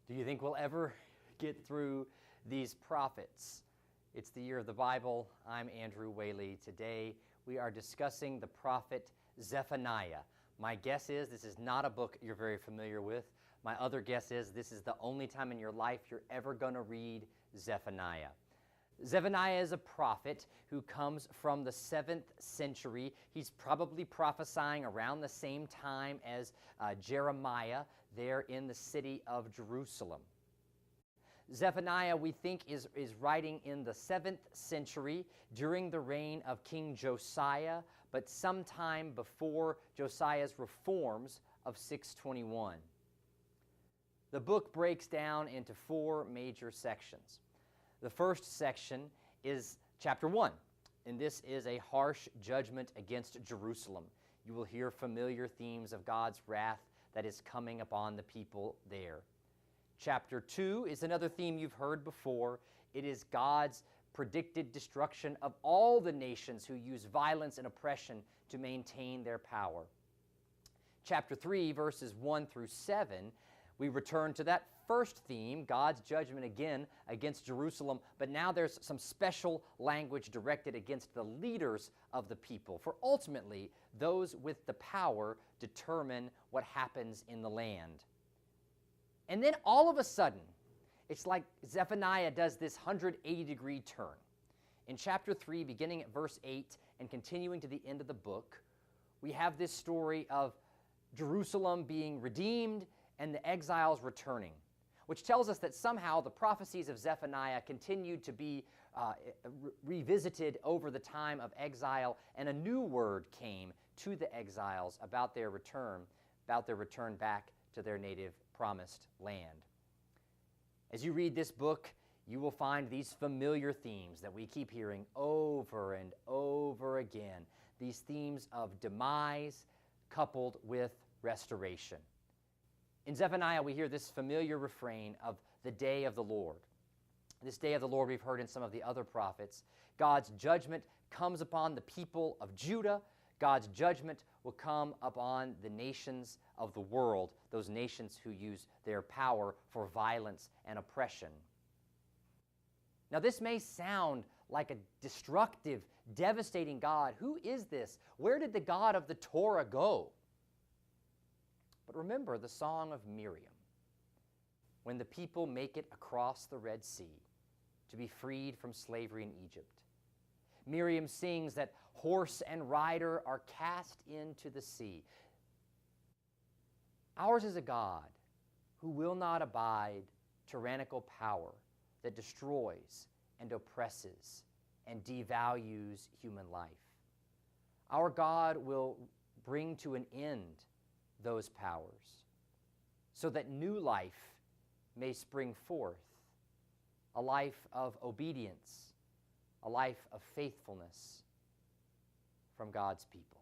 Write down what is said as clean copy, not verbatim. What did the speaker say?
Do you think we'll ever get through these prophets? It's the year of the Bible. I'm Andrew Whaley. Today we are discussing the prophet Zephaniah. My guess is this is not a book you're very familiar with. My other guess is this is the only time in your life you're ever going to read Zephaniah. Zephaniah is a prophet who comes from the 7th century. He's probably prophesying around the same time as Jeremiah there in the city of Jerusalem. Zephaniah, we think, is writing in the 7th century during the reign of King Josiah, but sometime before Josiah's reforms of 621. The book breaks down into 4 major sections. The first section is chapter 1, and this is a harsh judgment against Jerusalem. You will hear familiar themes of God's wrath that is coming upon the people there. Chapter 2 is another theme you've heard before. It is God's predicted destruction of all the nations who use violence and oppression to maintain their power. Chapter 3, verses 1 through 7, we return to that first theme, God's judgment again against Jerusalem, but now there's some special language directed against the leaders of the people, for ultimately those with the power determine what happens in the land. And then all of a sudden, it's like Zephaniah does this 180-degree turn. In chapter 3, beginning at verse 8 and continuing to the end of the book, we have this story of Jerusalem being redeemed and the exiles returning, which tells us that somehow the prophecies of Zephaniah continued to be revisited over the time of exile, and a new word came to the exiles about their return back to their native promised land. As you read this book, you will find these familiar themes that we keep hearing over and over again, these themes of demise coupled with restoration. In Zephaniah, we hear this familiar refrain of the day of the Lord. This day of the Lord we've heard in some of the other prophets. God's judgment comes upon the people of Judah. God's judgment will come upon the nations of the world, those nations who use their power for violence and oppression. Now, this may sound like a destructive, devastating God. Who is this? Where did the God of the Torah go? But remember the song of Miriam, when the people make it across the Red Sea to be freed from slavery in Egypt. Miriam sings that horse and rider are cast into the sea. Ours is a God who will not abide tyrannical power that destroys and oppresses and devalues human life. Our God will bring to an end those powers so that new life may spring forth, a life of obedience, a life of faithfulness from God's people.